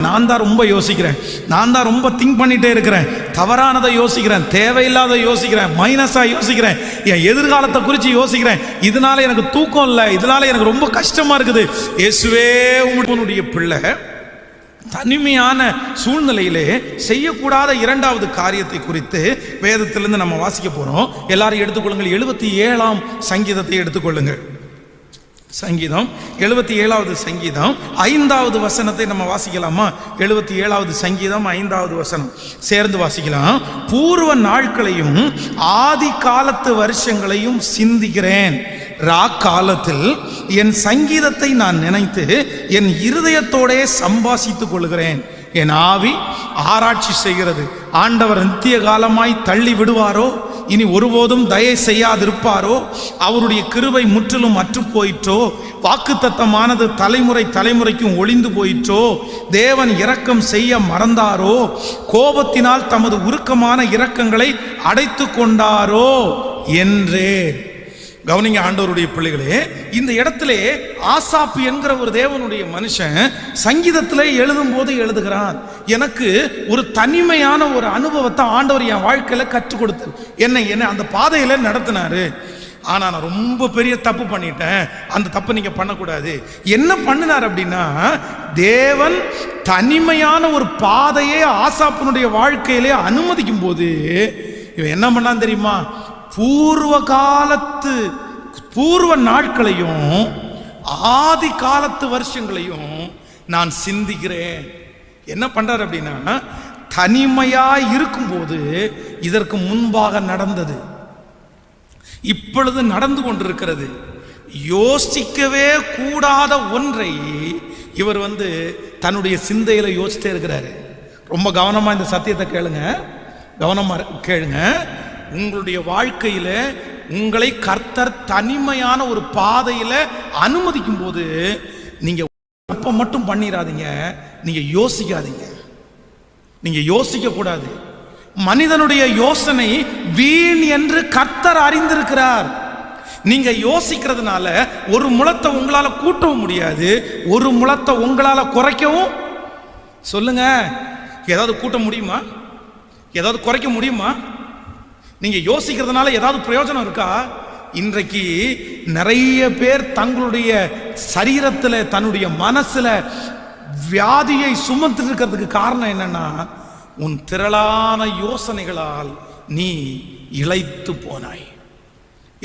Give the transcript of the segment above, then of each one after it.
நான் தான் ரொம்ப யோசிக்கிறேன், நான் தான் ரொம்ப திங்க் பண்ணிட்டே இருக்கிறேன், தவறானதை யோசிக்கிறேன், தேவையில்லாத யோசிக்கிறேன், மைனஸா யோசிக்கிறேன், என் எதிர்காலத்தை குறித்து யோசிக்கிறேன், இதனால எனக்கு தூக்கம் இல்லை, இதனால எனக்கு ரொம்ப கஷ்டமா இருக்குது. இயேசுவே உம்முடைய பிள்ளை தனிமையான சூழ்நிலையிலே செய்யக்கூடாத இரண்டாவது காரியத்தை குறித்து வேதத்திலிருந்து நம்ம வாசிக்க போறோம். எல்லாரும் எடுத்துக்கொள்ளுங்கள். 77ஆம் சங்கீதத்தை எடுத்துக்கொள்ளுங்கள். சங்கீதம் 77வது சங்கீதம் 5வது வசனத்தை நம்ம வாசிக்கலாமா? 77வது சங்கீதம் 5வது வசனம் சேர்ந்து வாசிக்கலாம். பூர்வ நாட்களையும் ஆதி காலத்து வருஷங்களையும் சிந்திக்கிறேன். காலத்தில் என் சங்கீதத்தை நான் நினைத்து என் இருதயத்தோடே சம்பாசித்துக் கொள்கிறேன். என் ஆவி ஆராய்ச்சி செய்கிறது. ஆண்டவர் நித்திய காலமாய் தள்ளி விடுவாரோ? இனி ஒருபோதும் தயை செய்யாதிருப்பாரோ? அவருடைய கிருபை முற்றிலும் அற்று போயிற்றோ? வாக்குத்தத்தமானது தலைமுறை தலைமுறைக்கும் ஒளிந்து போயிற்றோ? தேவன் இரக்கம் செய்ய மறந்தாரோ? கோபத்தினால் தமது உருக்கமான இரக்கங்களை அடைத்து கொண்டாரோ என்றே. கவனிங்க ஆண்டவருடைய பிள்ளைகளே, இந்த இடத்திலே ஆசாப்பு என்கிற ஒரு தேவனுடைய மனுஷன் சங்கீதத்திலே எழுதும் போது எழுதுகிறான், எனக்கு ஒரு தனிமையான ஒரு அனுபவத்தை ஆண்டவர் என் வாழ்க்கையில கற்றுக் கொடுத்தார். என்னை அந்த பாதையில நடத்தினாரு. ஆனா நான் ரொம்ப பெரிய தப்பு பண்ணிட்டேன், அந்த தப்பு நீங்க பண்ணக்கூடாது. என்ன பண்ணினார் அப்படின்னா, தேவன் தனிமையான ஒரு பாதையை ஆசாப்பினுடைய வாழ்க்கையிலே அனுமதிக்கும் போது இவன் என்ன பண்ணான் தெரியுமா? பூர்வ நாட்களையும் ஆதி காலத்து வருஷங்களையும் நான் சிந்திக்கிறேன். என்ன பண்றார் அப்படின்னா, தனிமையாய் இருக்கும்போது இதற்கு முன்பாக நடந்தது, இப்பொழுது நடந்து கொண்டிருக்கிறது, யோசிக்கவே கூடாத ஒன்றை இவர் தன்னுடைய சிந்தையில யோசித்தே இருக்கிறாரு. ரொம்ப கவனமா இந்த சத்தியத்தை கேளுங்க, கவனமா கேளுங்க. உங்களுடைய வாழ்க்கையில உங்களை கர்த்தர் தனிமையான ஒரு பாதையில அனுமதிக்கும் போது நீங்க அப்ப மட்டும் பண்ணிடாதீங்க, நீங்க யோசிக்காதீங்க, நீங்க யோசிக்க கூடாது. மனிதனுடைய யோசனை வீண் என்று கர்த்தர் அறிந்திருக்கிறார். நீங்க யோசிக்கிறதுனால ஒரு முழத்தை உங்களால கூட்டவும் முடியாது, ஒரு முழத்தை உங்களால குறைக்கவும், சொல்லுங்க, ஏதாவது கூட்ட முடியுமா? ஏதாவது குறைக்க முடியுமா? நீங்க யோசிக்கிறதுனால ஏதாவது பிரயோஜனம் இருக்கா? இன்றைக்கு நிறைய பேர் தங்களுடைய சரீரத்தில் தன்னுடைய மனசுல வியாதியை சுமந்து இருக்கிறதுக்கு காரணம் என்னன்னா, உன் திரளான யோசனைகளால் நீ இளைத்து போனாய்.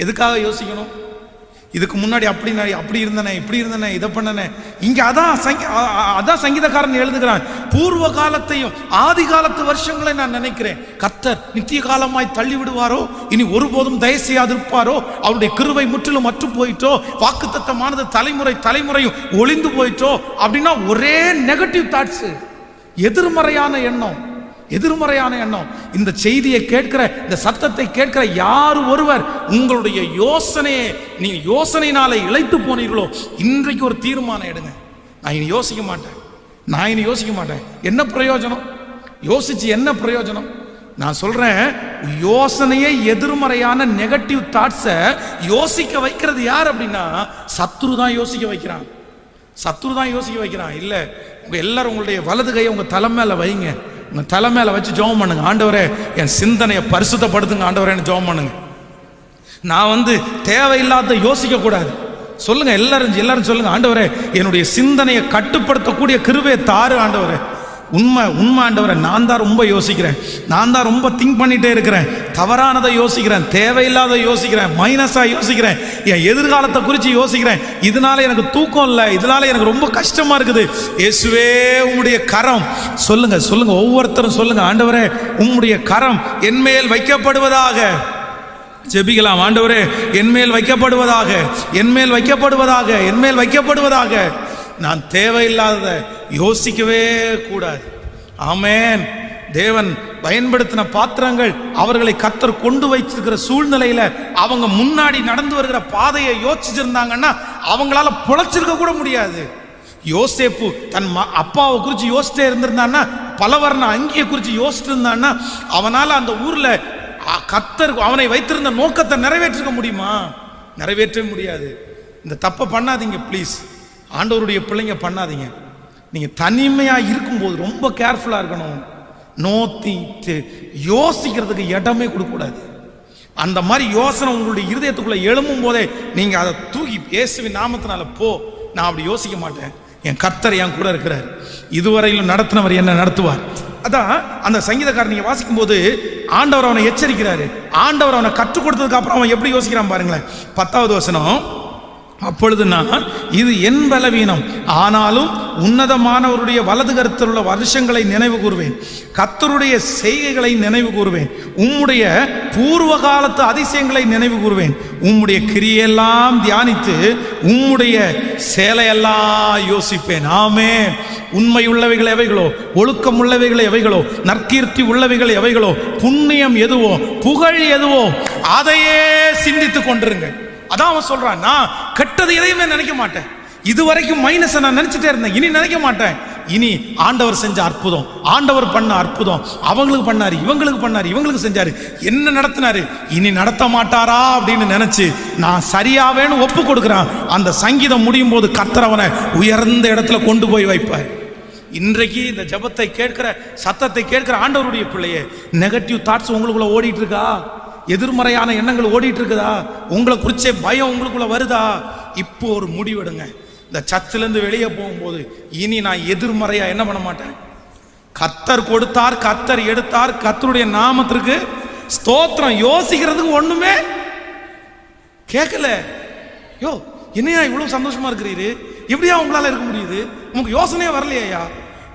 எதுக்காக யோசிக்கணும்? இதுக்கு முன்னாடி அப்படி இருந்தனே, இப்படி இருந்தனே, இதை பண்ணனே. இங்க அதான் சங்கீதக்காரன் எழுதுகிறான், பூர்வ காலத்தையும் ஆதி காலத்து வருஷங்களை நான் நினைக்கிறேன். கர்த்தர் நித்திய காலமாய் தள்ளி விடுவாரோ? இனி ஒருபோதும் தயை செய்யாதிருப்பாரோ? அவருடைய கிருபை முற்றிலும் அற்று போயிட்டோ? வாக்குத்தத்தமானது தலைமுறை தலைமுறையும் ஒளிந்து போயிட்டோ? அப்படின்னா ஒரே நெகட்டிவ் தாட்ஸ், எதிர்மறையான எண்ணம், எதிர்மறையான எண்ணம். இந்த செய்தியை கேட்கிற, இந்த சத்தத்தை கேட்கிற யார் ஒருவர் உங்களுடைய யோசனையை நீங்க யோசனையினால இழைத்து போனீர்களோ, இன்றைக்கு ஒரு தீர்மானம் எடுங்க. நான் இனி யோசிக்க மாட்டேன், நான் இனி யோசிக்க மாட்டேன். என்ன பிரயோஜனம்? யோசிச்சு என்ன பிரயோஜனம்? நான் சொல்றேன், யோசனையை எதிர்மறையான நெகட்டிவ் தாட்ஸை யோசிக்க வைக்கிறது யார் அப்படின்னா, சத்ரு தான் யோசிக்க வைக்கிறான். சத்ரு தான் யோசிக்க வைக்கிறான். இல்ல, உங்க எல்லாரும் உங்களுடைய வலது கையை உங்க தலை மேல வைங்க, உங்க தலை மேல வச்சு ஜெபம் பண்ணுங்க. ஆண்டவரே, என் சிந்தனையை பரிசுத்தப்படுத்துங்க ஆண்டவரே, ஜெபம் பண்ணுங்க. நான் தேவையில்லாத யோசிக்க கூடாது. சொல்லுங்க, எல்லாரும் சொல்லுங்க, ஆண்டவரே என்னுடைய சிந்தனையை கட்டுப்படுத்தக்கூடிய கிருபையை தாரு ஆண்டவரே. உண்மை ஆண்டவரே, நான் தான் ரொம்ப யோசிக்கிறேன், நான் தான் ரொம்ப திங்க் பண்ணிட்டே இருக்கிறேன், தவறானதை யோசிக்கிறேன், தேவையில்லாத யோசிக்கிறேன், மைனஸா யோசிக்கிறேன், என் எதிர்காலத்தை குறித்து யோசிக்கிறேன், இதனால எனக்கு தூக்கம் இல்லை, இதனால எனக்கு ரொம்ப கஷ்டமா இருக்குது. இயேசுவே உம்முடைய கரம், சொல்லுங்க ஒவ்வொருத்தரும் சொல்லுங்க, ஆண்டவரே உம்முடைய கரம் என்மேல் வைக்கப்படுவதாக. ஜெபிக்கலாம். ஆண்டவரே என்மேல் வைக்கப்படுவதாக, என்மேல் வைக்கப்படுவதாக, என்மேல் வைக்கப்படுவதாக. நான் தேவையில்லாத யோசிக்கவே கூடாது. ஆமென். தேவன் பயன்படுத்தின பாத்திரங்கள், அவர்களை கர்த்தர் கொண்டு வைத்திருக்கிற சூழ்நிலையில அவங்க முன்னாடி நடந்து வருகிற பாதையை யோசிச்சிருந்தாங்கன்னா அவங்களால பொழைச்சிருக்க கூட முடியாது. யோசேப்பு தன் அப்பாவை குறித்து யோசித்தே இருந்திருந்தான்னா, பலவர்ண அங்கியை குறித்து யோசித்து இருந்தான்னா, அவனால அந்த ஊர்ல கர்த்தர் அவனை வைத்திருந்த நோக்கத்தை நிறைவேற்ற முடியுமா? நிறைவேற்றவே முடியாது. இந்த தப்பை பண்ணாதீங்க ப்ளீஸ். ஆண்டவருடைய பிள்ளைங்க பண்ணாதீங்க. நீங்கள் தனிமையாக இருக்கும்போது ரொம்ப கேர்ஃபுல்லாக இருக்கணும். யோசிக்கிறதுக்கு இடமே கொடுக்கக்கூடாது. அந்த மாதிரி யோசனை உங்களுடைய இருதயத்துக்குள்ளே எழும்பும் போதே நீங்கள் அதை தூக்கி இயேசுவின் நாமத்தினால போ, நான் அப்படி யோசிக்க மாட்டேன், என் கர்த்தர் என் கூட இருக்கிறார், இதுவரையிலும் நடத்தினவர் என்ன நடத்துவார். அதான் அந்த சங்கீதக்காரன் நீங்கள் வாசிக்கும் போது ஆண்டவர் அவனை எச்சரிக்கிறாரு. ஆண்டவர் அவனை கற்றுக் கொடுத்ததுக்கு அப்புறம் அவன் எப்படி யோசிக்கிறான் பாருங்களேன். 10வது வசனம், அப்பொழுது நான் இது என் பலவீனம், ஆனாலும் உன்னதமானவருடைய வலது கருத்தில் உள்ள வருஷங்களை நினைவு கூறுவேன், கர்த்தருடைய செய்கைகளை நினைவு கூறுவேன், உம்முடைய பூர்வ காலத்து அதிசயங்களை நினைவு கூறுவேன், உம்முடைய கிரியெல்லாம் தியானித்து உம்முடைய சேலையெல்லாம் யோசிப்பேன். ஆமென். உண்மை உள்ளவைகள் எவைகளோ, ஒழுக்கம் உள்ளவைகள் எவைகளோ, நற்கீர்த்தி உள்ளவைகள் எவைகளோ, புண்ணியம் எதுவோ, புகழ் எதுவோ, அதையே சிந்தித்துக் கொண்டிருங்க. அதான் அவன் சொல்றான், நான் கெட்டது எதையுமே நினைக்க மாட்டேன். இதுவரைக்கும் மைனஸை நான் நினைச்சிட்டே இருந்தேன், இனி நினைக்க மாட்டேன். இனி ஆண்டவர் செஞ்ச அற்புதம், ஆண்டவர் பண்ண அற்புதம், அவங்களுக்கு பண்ணாரு, இவங்களுக்கு பண்ணாரு, இவங்களுக்கு செஞ்சாரு, என்ன நடத்தினாரு, இனி நடத்த மாட்டாரா அப்படின்னு நினைச்சு நான் சரியாவேன்னு ஒப்பு கொடுக்குறான். அந்த சங்கீதம் முடியும் போது கர்த்தர் அவனை உயர்ந்த இடத்துல கொண்டு போய் வைப்பார். இன்றைக்கு இந்த ஜபத்தை கேட்கிற, சத்தத்தை கேட்கிற ஆண்டவருடைய பிள்ளையே, நெகட்டிவ் தாட்ஸ் உங்களுக்குள்ள ஓடிட்டு இருக்கா? எதிர்மறையான எண்ணங்கள் ஓடிட்டு இருக்குதா? உங்களை குறிச்சே பயம் உங்களுக்குள்ள வருதா? இப்போ ஒரு முடிவெடுங்க. இந்த சர்ச்சிலேருந்து வெளியே போகும்போது இனி நான் எதிர்மறையா என்ன பண்ண மாட்டேன். கர்த்தர் கொடுத்தார், கர்த்தர் எடுத்தார், கர்த்தருடைய நாமத்திற்கு ஸ்தோத்திரம். யோசிக்கிறதுக்கு ஒண்ணுமே கேட்கல. யோ, என்னையா இவ்வளவு சந்தோஷமா இருக்கிறீரு, எப்படியா உங்களால இருக்க முடியுது? உங்களுக்கு யோசனையே வரலையா?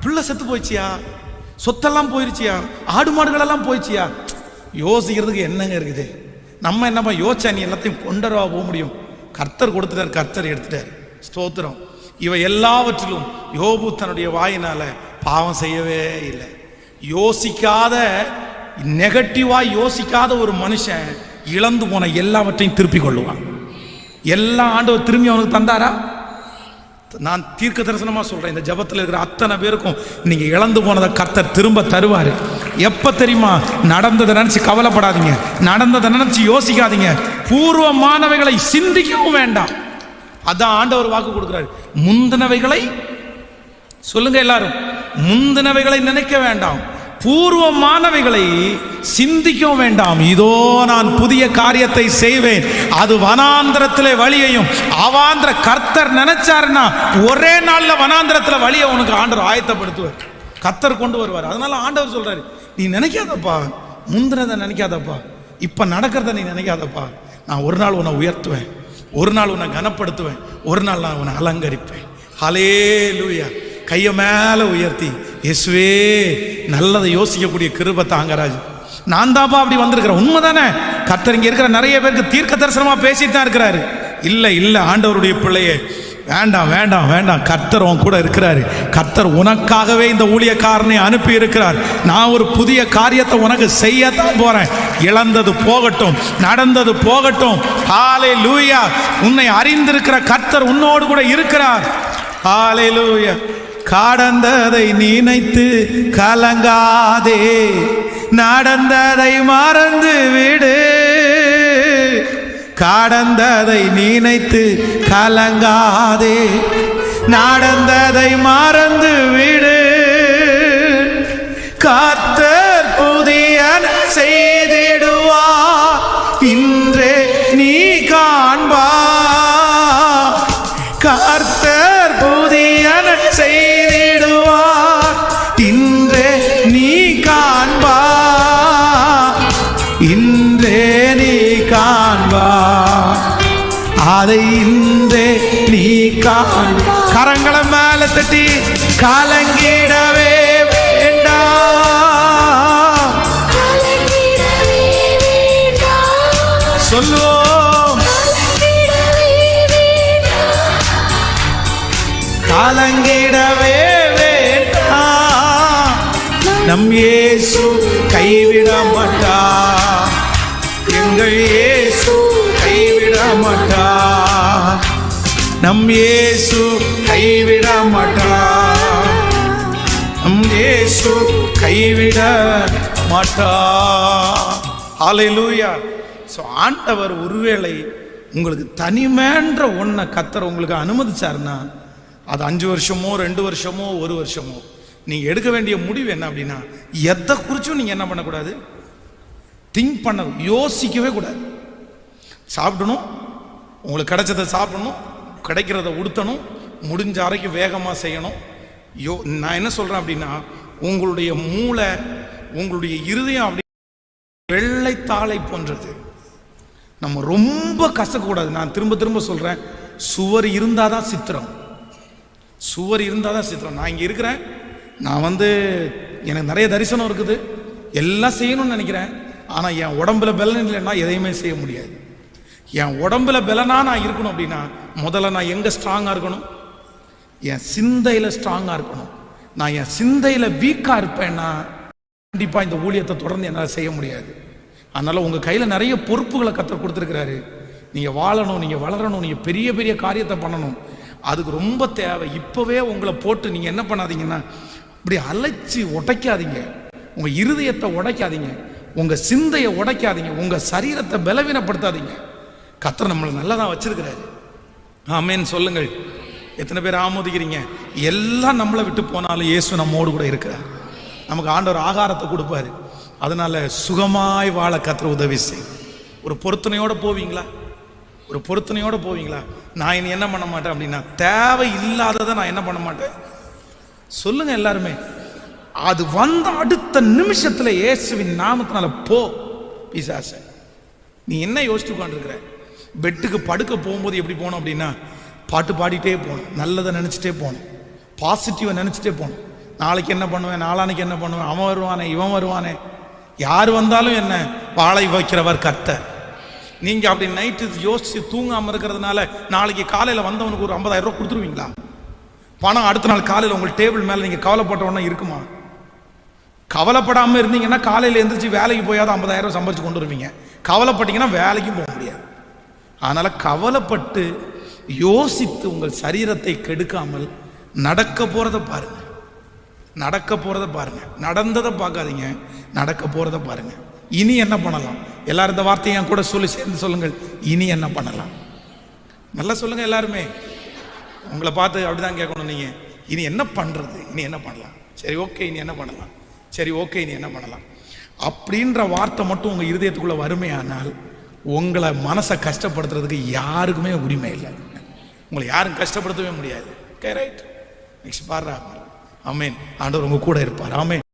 பிள்ளை செத்து போயிச்சியா, சொத்தெல்லாம் போயிருச்சியா, ஆடு மாடுகள் எல்லாம் போயிச்சியா? யோசிக்கிறதுக்கு என்னங்க இருக்குது? நம்ம என்னப்பா யோசிச்சா நீ எல்லாத்தையும் கொண்டரவா போக முடியும்? கர்த்தர் கொடுத்துட்டார், கர்த்தர் எடுத்துட்டார். ஸ்தோத்திரம். இவை எல்லாவற்றிலும் யோபு தன்னுடைய வாயினால பாவம் செய்யவே இல்லை. யோசிக்காத, நெகட்டிவா யோசிக்காத ஒரு மனுஷன் இழந்து போன எல்லாவற்றையும் திருப்பி கொள்ளுவான். எல்லா ஆண்டவர் திரும்பி அவனுக்கு தந்தாரா? நான் தீர்க்க தரிசனமா சொல்றேன், இந்த ஜபத்தில் இருக்கிற அத்தனை பேருக்கும் நீங்க இழந்து போனதை கர்த்தர் திரும்ப தருவாரு. எப்ப தெரியுமா? நடந்ததை நினைச்சு கவலைப்படாதீங்க, நடந்ததை நினைச்சு யோசிக்காதீங்க, பூர்வமானவைகளை சிந்திக்கவும் வேண்டாம். அதான் ஆண்டவர் வாக்கு கொடுக்கிறார். முந்தினவைகளை சொல்லுங்க எல்லாரும், முந்தினவைகளை நினைக்க வேண்டாம், பூர்வமானவைகளை சிந்திக்கவும் வேண்டாம். இதோ நான் புதிய காரியத்தை செய்வேன், அது வனாந்திரத்திலே வழியையும் அவாந்திர. கர்த்தர் நினைச்சாருன்னா ஒரே நாள்ல வனாந்திரத்துல வழியை உனக்கு ஆண்டவர் ஆயத்தப்படுத்துவார், கர்த்தர் கொண்டு வருவார். அதனால ஆண்டவர் சொல்றாரு, நீ நினைக்காதப்பா, முந்தினதை நினைக்காதப்பா, இப்ப நடக்கிறத நீ நினைக்காதப்பா. நான் ஒரு நாள் உன்னை உயர்த்துவேன், ஒரு நாள் உன்னை கனப்படுத்துவேன், ஒரு நாள் நான் உன்னை அலங்கரிப்பேன். ஹல்லேலூயா. கையை மேல உயர்த்தி, இயேசுவே நல்லதை யோசிக்கக்கூடிய கிருபை தாங்கராஜ். நான் தாப்பா அப்படி வந்திருக்கிறேன். உண்மைதானே? கர்த்தர் இங்க இருக்கிற நிறைய பேருக்கு தீர்க்க தரிசனமா பேசிட்டு தான் இருக்கிறாரு. இல்ல இல்ல ஆண்டவருடைய பிள்ளையே, வேண்டாம் வேண்டாம் வேண்டாம், கர்த்தர் உன் கூட இருக்கிறாரு. கர்த்தர் உனக்காகவே இந்த ஊழியக்காரனை அனுப்பி இருக்கிறார். நான் ஒரு புதிய காரியத்தை உனக்கு செய்யத்தான் போறேன். இழந்தது போகட்டும், நடந்தது போகட்டும். ஹல்லேலூயா. உன்னை அறிந்திருக்கிற கர்த்தர் உன்னோடு கூட இருக்கிறார். ஹல்லேலூயா. கடந்ததை நினைத்து கலங்காதே, நடந்ததை மறந்து விடு. கடந்ததை நினைத்து கலங்காதே, நடந்ததை மறந்து விடு. கர்த்தர் புதியன செய்திடுவார், இன்றே நீ காண்பார். கர்த்தர் புதியன செய்திடுவார், இன்றே நீ காண்பார். இன்றே நீ காண்பார், அதை இன்றே நீ காண்பார். கரங்களை மேல தட்டி கலங்கிடவே வேண்டாம், சொல்லுவோம். கலங்கிடவே வேண்டாம், நம் இயேசு கைவிட மாட்டார், எங்கள் இயேசு கைவிட மாட்டார், நம் இயேசு கைவிட மாட்டார், நம் இயேசு கைவிட மாட்டார். ஹல்லேலூயா. ஸோ ஆண்டவர் ஒருவேளை உங்களுக்கு தனிமேன்ற ஒன்றை கர்த்தர் உங்களுக்கு அனுமதிச்சார்னா அது 5 வருஷமோ 2 வருஷமோ 1 வருஷமோ, நீங்க எடுக்க வேண்டிய முடிவு என்ன அப்படின்னா, எதை குறிச்சும் நீங்க என்ன பண்ணக்கூடாது, திங்க் பண்ண யோசிக்கவே கூடாது. சாப்பிடணும், உங்களுக்கு கிடைச்சதை சாப்பிடணும், கிடைக்கிறத உடுத்தணும், முடிஞ்ச வரைக்கும் வேகமாக செய்யணும். நான் என்ன சொல்றேன் அப்படின்னா, உங்களுடைய மூளை, உங்களுடைய இருதயம் அப்படி வெள்ளைத்தாளை போன்றது. நம்ம ரொம்ப கசக்கக்கூடாது. நான் திரும்ப திரும்ப சொல்றேன், சுவர் இருந்தாதான் சித்திரம், சுவர் இருந்தாதான் சித்திரம். நான் இங்கே இருக்கிறேன், நான் எனக்கு நிறைய தரிசனம் இருக்குது, எல்லாம் செய்யணும்னு நினைக்கிறேன். ஆனால் என் உடம்புல பலன் இல்லைன்னா எதையுமே செய்ய முடியாது. என் உடம்புல பலனா நான் இருக்கணும் அப்படின்னா முதல்ல நான் எங்கே ஸ்ட்ராங்காக இருக்கணும், என் சிந்தையில் ஸ்ட்ராங்காக இருக்கணும். நான் என் சிந்தையில் வீக்காக இருப்பேன்னா கண்டிப்பாக இந்த ஊழியத்தை தொடர்ந்து என்னால் செய்ய முடியாது. அதனால் உங்கள் கையில் நிறைய பொறுப்புகளை கர்த்தர் கொடுத்துருக்கிறாரு. நீங்கள் வாழணும், நீங்கள் வளரணும், நீங்கள் பெரிய பெரிய காரியத்தை பண்ணணும். அதுக்கு ரொம்ப தேவை. இப்போவே உங்களை போட்டு நீங்கள் என்ன பண்ணாதீங்கன்னா, இப்படி அழைச்சி உடைக்காதீங்க, உங்கள் இருதயத்தை உடைக்காதீங்க, உங்கள் சிந்தையை உடைக்காதீங்க, உங்கள் சரீரத்தை பலவீனப்படுத்தாதீங்க. கர்த்தர் நம்மளை நல்லா தான் வச்சிருக்கிறாரு. ஆமேன் சொல்லுங்கள். எத்தனை பேர் ஆமோதிக்கிறீங்க? எல்லாம் நம்மளை விட்டு போனாலும் இயேசு நம்மோடு கூட இருக்கிறார். நமக்கு ஆண்டவர் ஆகாரத்தை கொடுப்பாரு. அதனால சுகமாய் வாழ கர்த்தர் உதவி செய். ஒரு பொருத்தனையோட போவீங்களா? ஒரு பொருத்தனையோட போவீங்களா? நான் இனி என்ன பண்ண மாட்டேன் அப்படின்னா, தேவை இல்லாததை நான் என்ன பண்ண மாட்டேன் சொல்லுங்க எல்லாருமே. அது வந்த அடுத்த நிமிஷத்துல இயேசுவின் நாமத்தினால போ பிசாச. நீ என்ன யோசிச்சு உட்காந்துருக்கிற? பெட்டுக்கு படுக்க போகும்போது எப்படி போகணும் அப்படின்னா, பாட்டு பாடிட்டே போகணும், நல்லதை நினச்சிட்டே போகணும், பாசிட்டிவை நினச்சிட்டே போகணும். நாளைக்கு என்ன பண்ணுவேன், நாளானைக்கு என்ன பண்ணுவேன், அவன் வருவானே இவன் வருவானே, யார் வந்தாலும் என்ன, வாழை வைக்கிறவர் கர்த்தர். நீங்க அப்படி நைட்டு யோசிச்சு தூங்காம இருக்கிறதுனால நாளைக்கு காலையில் வந்தவனுக்கு ஒரு 50,000 ரூபாய் கொடுத்துருவீங்களா? பணம் அடுத்த நாள் காலையில் உங்கள் டேபிள் மேலே நீங்கள் கவலைப்பட்ட உடனே இருக்குமா? கவலைப்படாமல் இருந்தீங்கன்னா காலையில் எந்திரிச்சு வேலைக்கு போயாவது 50,000 ரூபாய் சம்பாரிச்சு கொண்டு வருவீங்க. கவலைப்பட்டீங்கன்னா வேலைக்கும் போக முடியாது. அதனால கவலைப்பட்டு யோசித்து உங்கள் சரீரத்தை கெடுக்காமல் நடக்க போறத பாருங்க, நடக்க போறத பாருங்க, நடந்ததை பார்க்காதீங்க, நடக்க போறத பாருங்க. இனி என்ன பண்ணலாம்? எல்லாரும் இந்த வார்த்தையை என் கூட சொல்லி சேர்ந்து சொல்லுங்கள். இனி என்ன பண்ணலாம்? நல்லா சொல்லுங்க எல்லாருமே. உங்களை பார்த்து அப்படிதான் கேட்கணும் நீங்க. இனி என்ன பண்றது, இனி என்ன பண்ணலாம், சரி ஓகே இனி என்ன பண்ணலாம், சரி ஓகே இனி என்ன பண்ணலாம் அப்படின்ற வார்த்தை மட்டும் உங்க இருதயத்துக்குள்ள வறுமையானால் உங்களை மனசை கஷ்டப்படுத்துறதுக்கு யாருக்குமே உரிமை இல்லை. உங்களை யாரும் கஷ்டப்படுத்தவே முடியாது. ஓகே ரைட், நெக்ஸ்ட் பாடுறா. ஆமேன். ஆண்டவர் உங்க கூட இருப்பார். ஆமேன்.